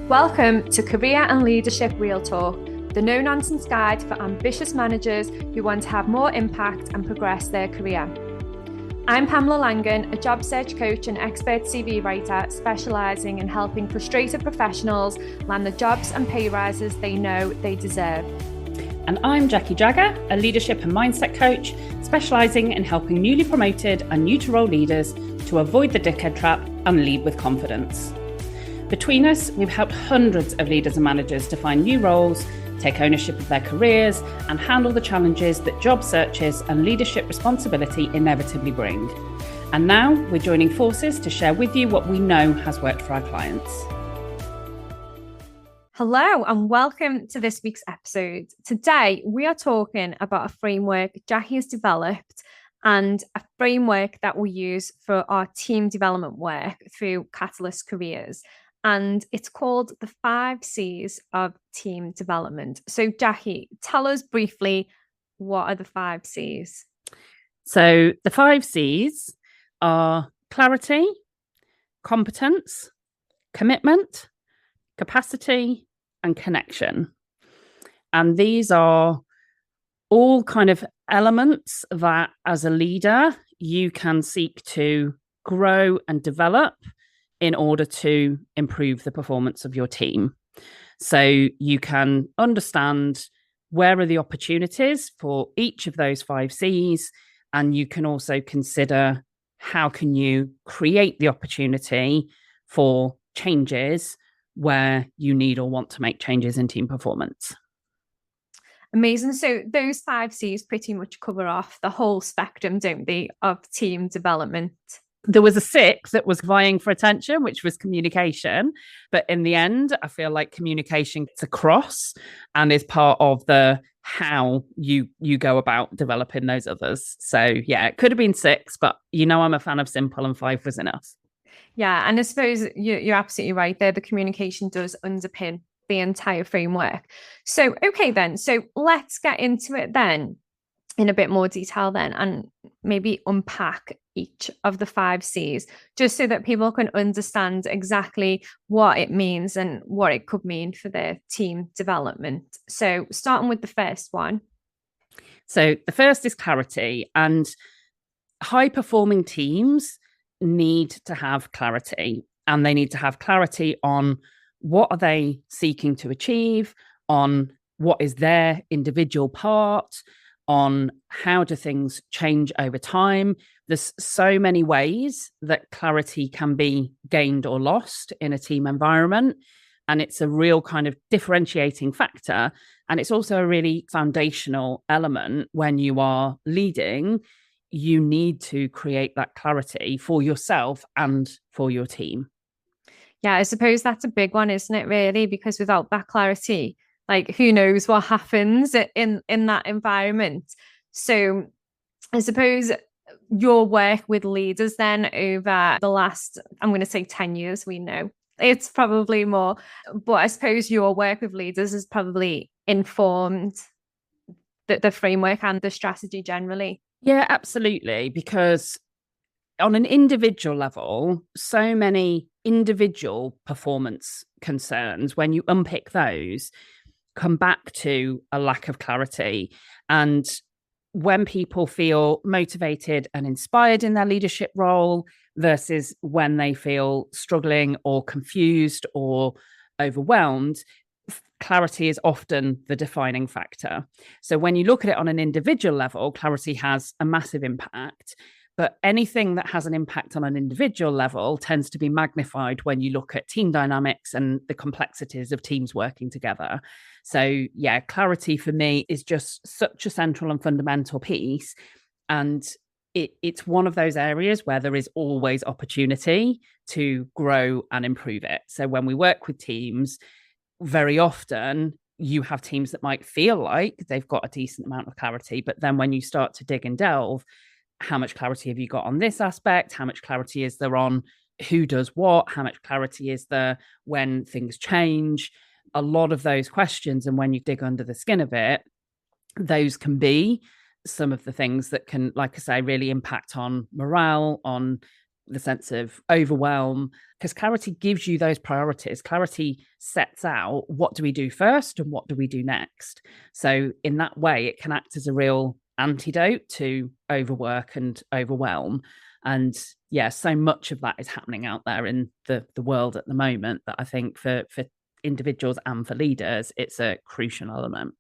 Welcome to Career and Leadership Real Talk, the no-nonsense guide for ambitious managers who want to have more impact and progress their career. I'm Pamela Langan, a job search coach and expert CV writer specialising in helping frustrated professionals land the jobs and pay rises they know they deserve. And I'm Jackie Jagger, a leadership and mindset coach specialising in helping newly promoted and new to role leaders to avoid the dickhead trap and lead with confidence. Between us, we've helped hundreds of leaders and managers to find new roles, take ownership of their careers, and handle the challenges that job searches and leadership responsibility inevitably bring. And now we're joining forces to share with you what we know has worked for our clients. Hello and welcome to this week's episode. Today, we are talking about a framework Jackie has developed and a framework that we use for our team development work through Catalyst Careers. And it's called the 5 C's of team development. So Jackie, tell us briefly, what are the 5 C's? So the 5 C's are clarity, competence, commitment, capacity, and connection. And these are all kind of elements that as a leader, you can seek to grow and develop in order to improve the performance of your team. So you can understand where are the opportunities for each of those 5 C's, and you can also consider how can you create the opportunity for changes where you need or want to make changes in team performance. Amazing. So those 5 C's pretty much cover off the whole spectrum, don't they, of team development? There was a 6th that was vying for attention, which was communication. But in the end, I feel like communication gets across and is part of the how you go about developing those others. So yeah, it could have been 6, but I'm a fan of simple and 5 was enough. Yeah, and I suppose you're absolutely right there. The communication does underpin the entire framework. So, okay then. So let's get into it then in a bit more detail then, and maybe unpack each of the 5 C's, just so that people can understand exactly what it means and what it could mean for their team development. So starting with the first one. So the first is clarity, and high performing teams need to have clarity, and they need to have clarity on what are they seeking to achieve, on what is their individual part, on how do things change over time. There's so many ways that clarity can be gained or lost in a team environment, and it's a real kind of differentiating factor, and it's also a really foundational element when you are leading. You need to create that clarity for yourself and for your team. Yeah, I suppose that's a big one, isn't it, really? Because without that clarity, like who knows what happens in that environment. So I suppose your work with leaders then over the last, I'm going to say 10 years, we know it's probably more, but I suppose your work with leaders has probably informed the framework and the strategy generally. Yeah, absolutely. Because on an individual level, so many individual performance concerns, when you unpick those, come back to a lack of clarity. And when people feel motivated and inspired in their leadership role versus when they feel struggling or confused or overwhelmed, clarity is often the defining factor. So when you look at it on an individual level, clarity has a massive impact. But anything that has an impact on an individual level tends to be magnified when you look at team dynamics and the complexities of teams working together. So yeah, clarity for me is just such a central and fundamental piece. And it's one of those areas where there is always opportunity to grow and improve it. So when we work with teams, very often you have teams that might feel like they've got a decent amount of clarity, but then when you start to dig and delve, how much clarity have you got on this aspect? How much clarity is there on who does what? How much clarity is there when things change? A lot of those questions, and when you dig under the skin of it, those can be some of the things that can, like I say, really impact on morale, on the sense of overwhelm, because clarity gives you those priorities. Clarity sets out what do we do first and what do we do next. So in that way, it can act as a real antidote to overwork and overwhelm. And yeah, so much of that is happening out there in the world at the moment that I think for individuals and for leaders, it's a crucial element.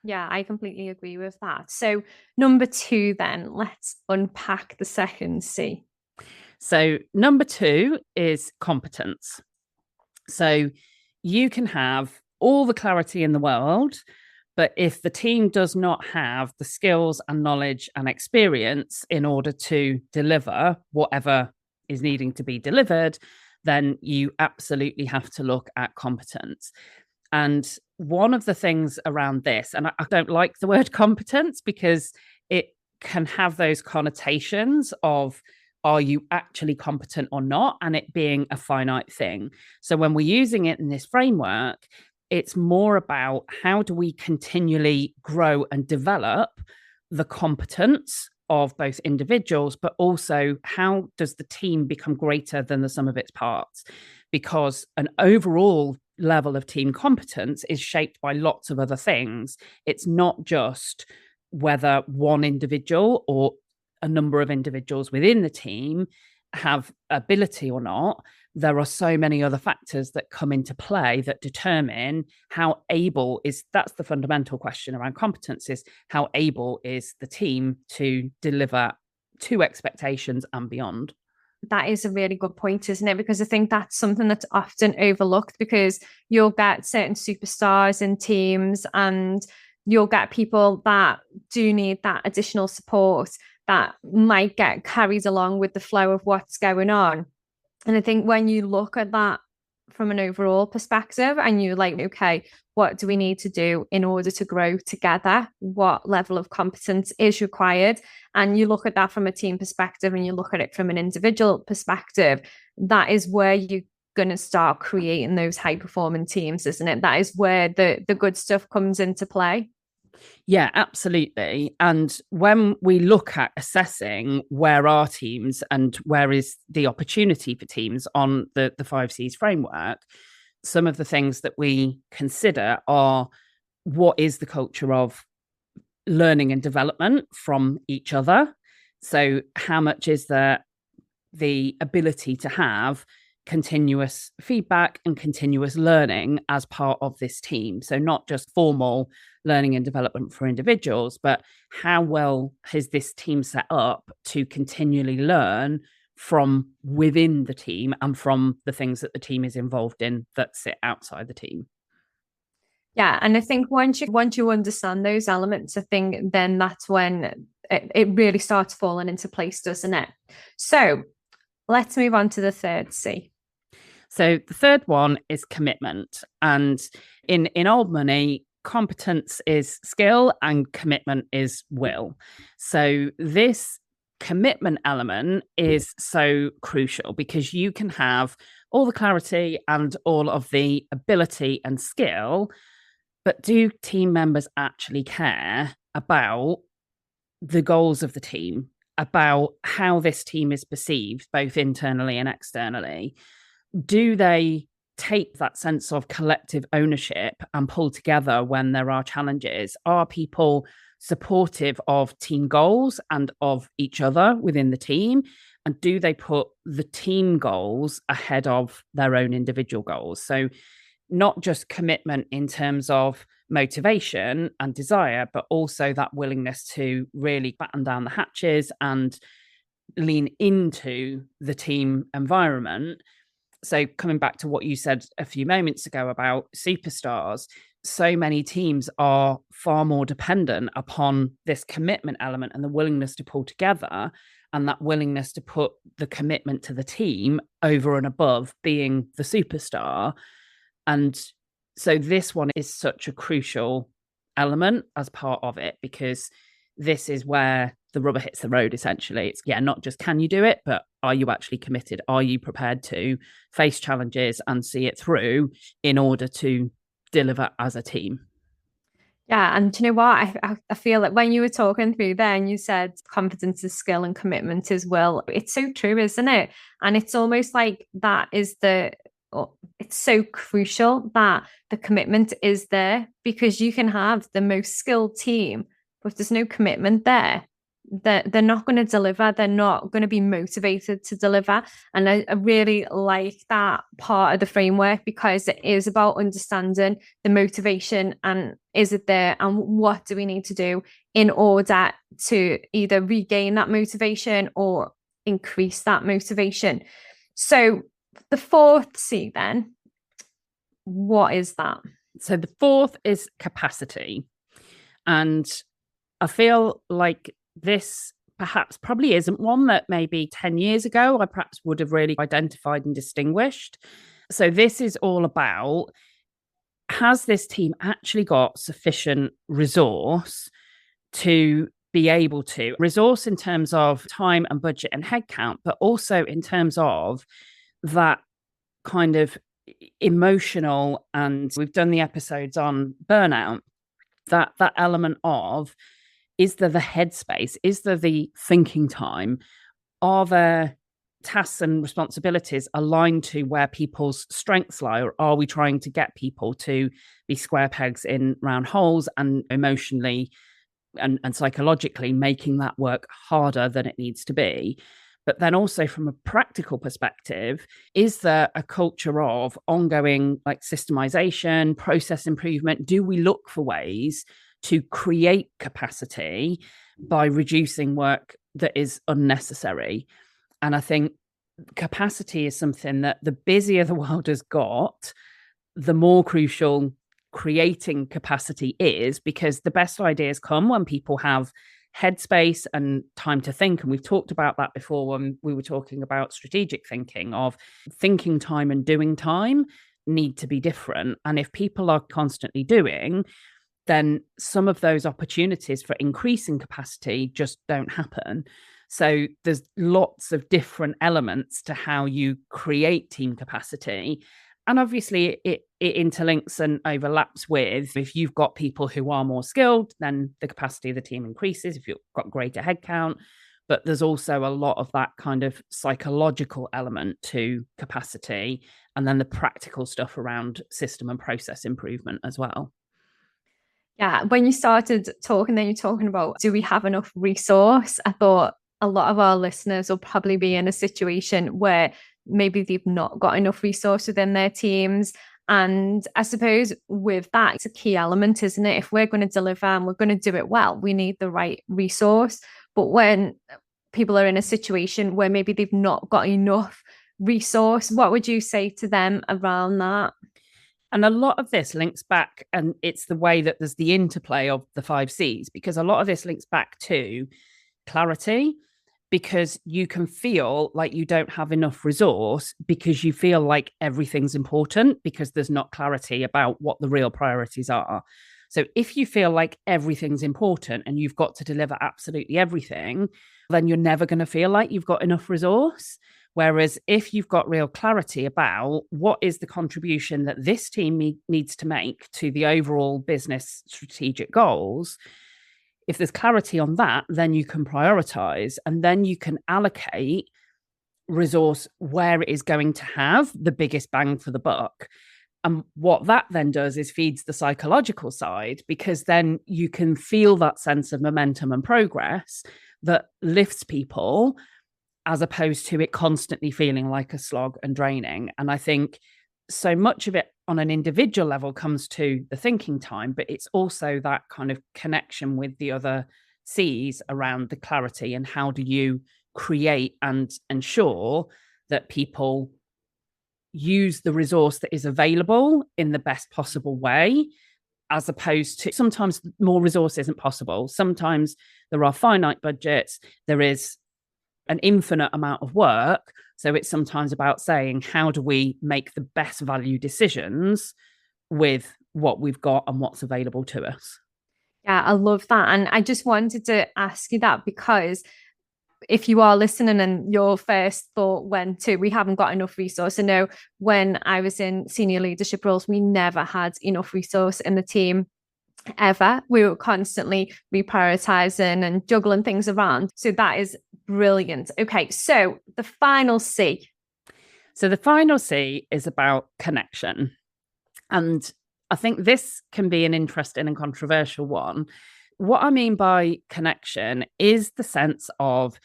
Yeah, I completely agree with that. So, number two, then let's unpack the second C. So, number two is competence. So, you can have all the clarity in the world, but if the team does not have the skills and knowledge and experience in order to deliver whatever is needing to be delivered, then you absolutely have to look at competence. And one of the things around this, and I don't like the word competence because it can have those connotations of, are you actually competent or not? And it being a finite thing. So when we're using it in this framework, it's more about how do we continually grow and develop the competence of both individuals, but also how does the team become greater than the sum of its parts? Because an overall level of team competence is shaped by lots of other things. It's not just whether one individual or a number of individuals within the team have ability or not. There are so many other factors that come into play that determine how able is, that's the fundamental question around competence, is how able is the team to deliver to expectations and beyond. That is a really good point, isn't it? Because I think that's something that's often overlooked, because you'll get certain superstars in teams and you'll get people that do need that additional support that might get carried along with the flow of what's going on. And I think when you look at that from an overall perspective and you're like, okay, what do we need to do in order to grow together? What level of competence is required? And you look at that from a team perspective and you look at it from an individual perspective, that is where you're going to start creating those high performing teams, isn't it? That is where the good stuff comes into play. Yeah, absolutely. And when we look at assessing where are teams and where is the opportunity for teams on the 5Cs framework, some of the things that we consider are, what is the culture of learning and development from each other? So how much is there the ability to have continuous feedback and continuous learning as part of this team? So not just formal learning and development for individuals, but how well has this team set up to continually learn from within the team and from the things that the team is involved in that sit outside the team? Yeah, and I think once you understand those elements, I think then that's when it really starts falling into place, doesn't it? So let's move on to the third C. So the third one is commitment. And in old money, competence is skill and commitment is will. So this commitment element is so crucial because you can have all the clarity and all of the ability and skill, but do team members actually care about the goals of the team, about how this team is perceived, both internally and externally? Do they take that sense of collective ownership and pull together when there are challenges? Are people supportive of team goals and of each other within the team? And do they put the team goals ahead of their own individual goals? So not just commitment in terms of motivation and desire, but also that willingness to really batten down the hatches and lean into the team environment. So coming back to what you said a few moments ago about superstars, so many teams are far more dependent upon this commitment element and the willingness to pull together, and that willingness to put the commitment to the team over and above being the superstar. And so this one is such a crucial element as part of it, because this is where the rubber hits the road, essentially. It's, yeah, not just can you do it, but are you actually committed? Are you prepared to face challenges and see it through in order to deliver as a team? Yeah, and do you know what? I feel like when you were talking through there and you said competence is skill and commitment is will, it's so true, isn't it? And it's almost like that is it's so crucial that the commitment is there, because you can have the most skilled team, but if there's no commitment there, they're not going to deliver. They're not going to be motivated to deliver. And I really like that part of the framework, because it is about understanding the motivation and is it there, and what do we need to do in order to either regain that motivation or increase that motivation. So the fourth C then, what is that? So the fourth is capacity. And I feel like this perhaps probably isn't one that maybe 10 years ago I perhaps would have really identified and distinguished. So this is all about, has this team actually got sufficient resource to be able to resource in terms of time and budget and headcount, but also in terms of that kind of emotional, and we've done the episodes on burnout, that element of, is there the headspace? Is there the thinking time? Are there tasks and responsibilities aligned to where people's strengths lie? Or are we trying to get people to be square pegs in round holes, and emotionally and psychologically making that work harder than it needs to be? But then also from a practical perspective, is there a culture of ongoing like systemization, process improvement? Do we look for ways to create capacity by reducing work that is unnecessary? And I think capacity is something that the busier the world has got, the more crucial creating capacity is, because the best ideas come when people have headspace and time to think. And we've talked about that before when we were talking about strategic thinking, of thinking time and doing time need to be different. And if people are constantly doing, then some of those opportunities for increasing capacity just don't happen. So there's lots of different elements to how you create team capacity. And obviously it interlinks and overlaps with, if you've got people who are more skilled, then the capacity of the team increases if you've got greater headcount. But there's also a lot of that kind of psychological element to capacity, and then the practical stuff around system and process improvement as well. Yeah, when you started talking, then you're talking about, do we have enough resource? I thought a lot of our listeners will probably be in a situation where maybe they've not got enough resource within their teams. And I suppose with that, it's a key element, isn't it? If we're going to deliver and we're going to do it well, we need the right resource. But when people are in a situation where maybe they've not got enough resource, what would you say to them around that? And a lot of this links back, and it's the way that there's the interplay of the 5 C's, because a lot of this links back to clarity, because you can feel like you don't have enough resource because you feel like everything's important, because there's not clarity about what the real priorities are. So if you feel like everything's important and you've got to deliver absolutely everything, then you're never going to feel like you've got enough resource. Whereas if you've got real clarity about what is the contribution that this team needs to make to the overall business strategic goals, if there's clarity on that, then you can prioritize, and then you can allocate resource where it is going to have the biggest bang for the buck. And what that then does is feeds the psychological side, because then you can feel that sense of momentum and progress that lifts people, as opposed to it constantly feeling like a slog and draining. And I think so much of it on an individual level comes to the thinking time, but it's also that kind of connection with the other C's around the clarity, and how do you create and ensure that people use the resource that is available in the best possible way, as opposed to sometimes more resource isn't possible. Sometimes there are finite budgets, there is an infinite amount of work. So it's sometimes about saying, how do we make the best value decisions with what we've got and what's available to us? Yeah, I love that. And I just wanted to ask you that, because if you are listening and your first thought went to, we haven't got enough resource. I know when I was in senior leadership roles, we never had enough resource in the team. ever. We were constantly reprioritizing and juggling things around. So that is brilliant. Okay, so the final C. So the final C is about connection. And I think this can be an interesting and controversial one. What I mean by connection is the sense of,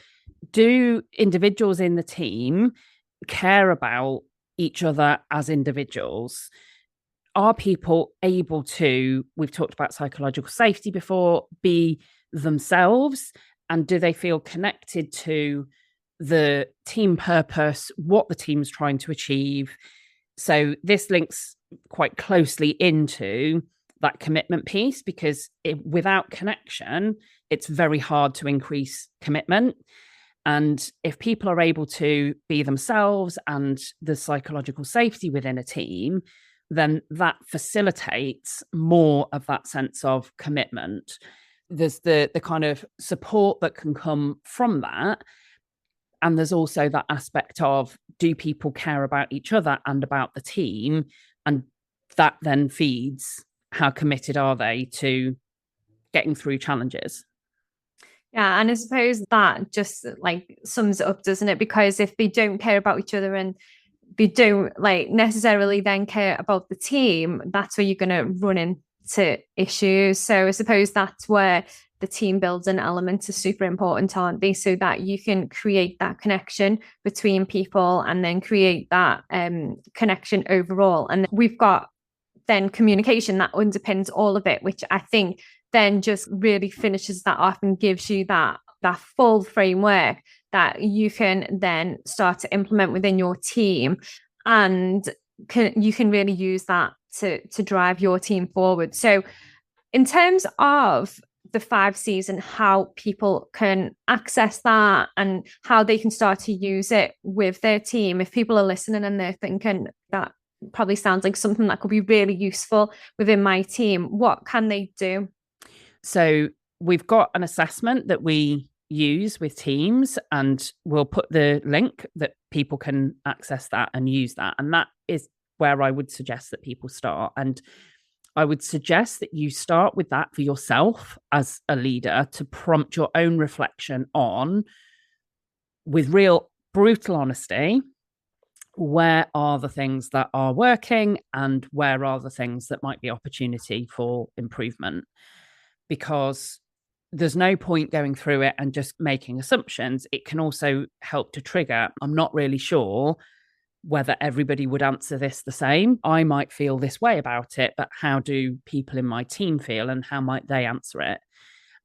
do individuals in the team care about each other as individuals? Are people able to, we've talked about psychological safety before, be themselves? And do they feel connected to the team purpose, what the team's trying to achieve? So this links quite closely into that commitment piece, because without connection, it's very hard to increase commitment. And if people are able to be themselves and the psychological safety within a team, then that facilitates more of that sense of commitment. There's the kind of support that can come from that. And there's also that aspect of, do people care about each other and about the team? And that then feeds how committed are they to getting through challenges. Yeah, and I suppose that just like sums it up, doesn't it? Because if they don't care about each other and they don't like necessarily then care about the team, that's where you're going to run into issues. So I suppose that's where the team building element is super important, aren't they? So that you can create that connection between people and then create that connection overall. And we've got then communication that underpins all of it, which I think then just really finishes that off and gives you that full framework that you can then start to implement within your team, and you can really use that to drive your team forward. So in terms of the 5 C's and how people can access that and how they can start to use it with their team, if people are listening and they're thinking that probably sounds like something that could be really useful within my team, what can they do? So we've got an assessment that we use with teams, and we'll put the link that people can access that and use that. And that is where I would suggest that people start. And I would suggest that you start with that for yourself as a leader, to prompt your own reflection on, with real brutal honesty, where are the things that are working and where are the things that might be opportunity for improvement? Because there's no point going through it and just making assumptions. It can also help to trigger, I'm not really sure whether everybody would answer this the same. I might feel this way about it, but how do people in my team feel and how might they answer it?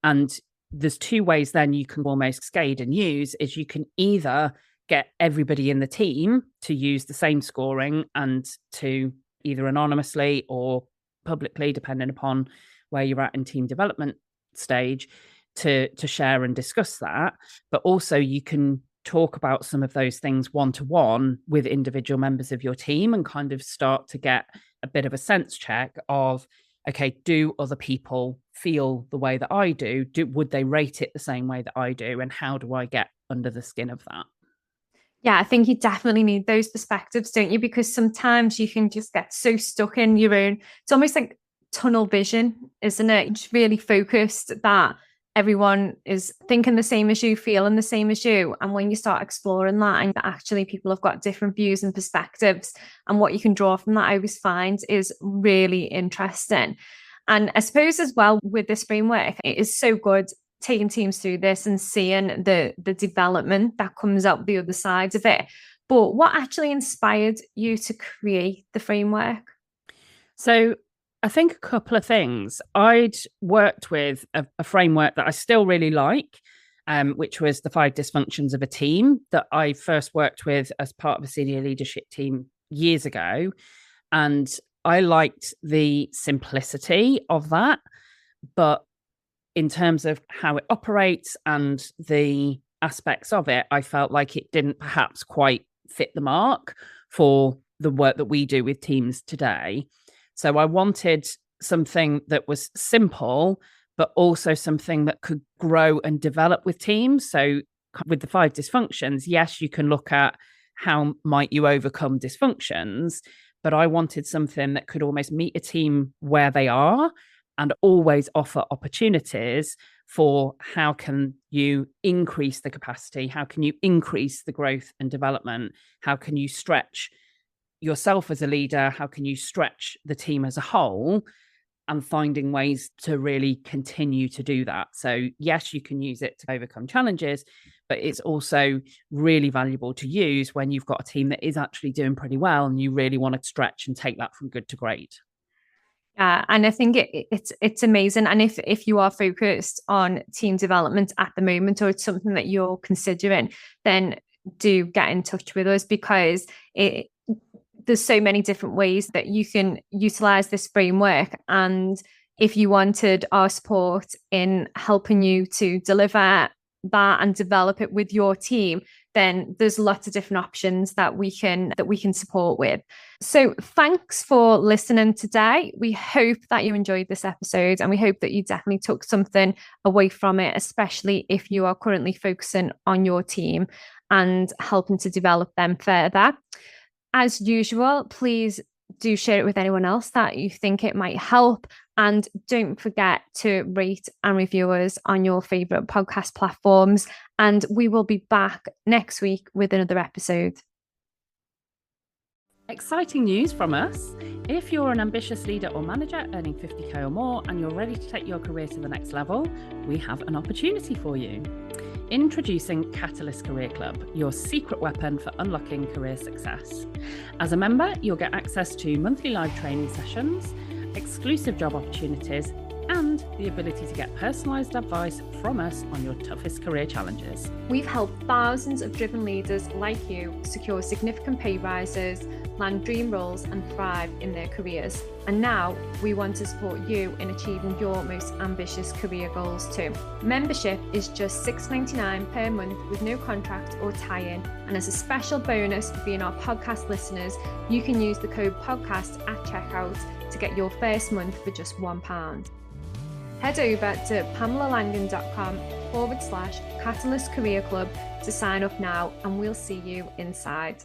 And there's 2 ways then you can almost scale and use, is you can either get everybody in the team to use the same scoring and to either anonymously or publicly, depending upon where you're at in team development stage, to share and discuss that. But also you can talk about some of those things one-to-one with individual members of your team and kind of start to get a bit of a sense check of, okay, do other people feel the way that I do? Would they rate it the same way that I do? And how do I get under the skin of that? Yeah, I think you definitely need those perspectives, don't you? Because sometimes you can just get so stuck in your own, it's almost like tunnel vision, isn't it? Just really focused that everyone is thinking the same as you, feeling the same as you. And when you start exploring that, and that actually people have got different views and perspectives, and what you can draw from that, I always find is really interesting. And I suppose as well with this framework, it is so good taking teams through this and seeing the development that comes out the other side of it. But what actually inspired you to create the framework? So I think a couple of things. I'd worked with a framework that I still really like, which was the 5 dysfunctions of a team, that I first worked with as part of a senior leadership team years ago. And I liked the simplicity of that. But in terms of how it operates and the aspects of it, I felt like it didn't perhaps quite fit the mark for the work that we do with teams today. So I wanted something that was simple, but also something that could grow and develop with teams. So with the 5 dysfunctions, yes, you can look at how might you overcome dysfunctions, but I wanted something that could almost meet a team where they are and always offer opportunities for how can you increase the capacity, how can you increase the growth and development, how can you stretch yourself as a leader, how can you stretch the team as a whole, and finding ways to really continue to do that. So yes, you can use it to overcome challenges, but it's also really valuable to use when you've got a team that is actually doing pretty well and you really want to stretch and take that from good to great. And I think it's amazing. And if you are focused on team development at the moment, or it's something that you're considering, then do get in touch with us, because there's so many different ways that you can utilize this framework. And if you wanted our support in helping you to deliver that and develop it with your team, then there's lots of different options that we can support with. So thanks for listening today. We hope that you enjoyed this episode, and we hope that you definitely took something away from it, especially if you are currently focusing on your team and helping to develop them further. As usual, please do share it with anyone else that you think it might help. And don't forget to rate and review us on your favorite podcast platforms. And we will be back next week with another episode. Exciting news from us. If you're an ambitious leader or manager earning 50k or more and you're ready to take your career to the next level, we have an opportunity for you. Introducing Catalyst Career Club, your secret weapon for unlocking career success. As a member, you'll get access to monthly live training sessions, exclusive job opportunities, and the ability to get personalised advice from us on your toughest career challenges. We've helped thousands of driven leaders like you secure significant pay rises, land dream roles, and thrive in their careers. And now we want to support you in achieving your most ambitious career goals too. Membership is just $6.99 per month with no contract or tie-in. And as a special bonus for being our podcast listeners, you can use the code podcast at checkout to get your first month for just £1. Head over to pamelalangan.com/Catalyst Career Club to sign up now, and we'll see you inside.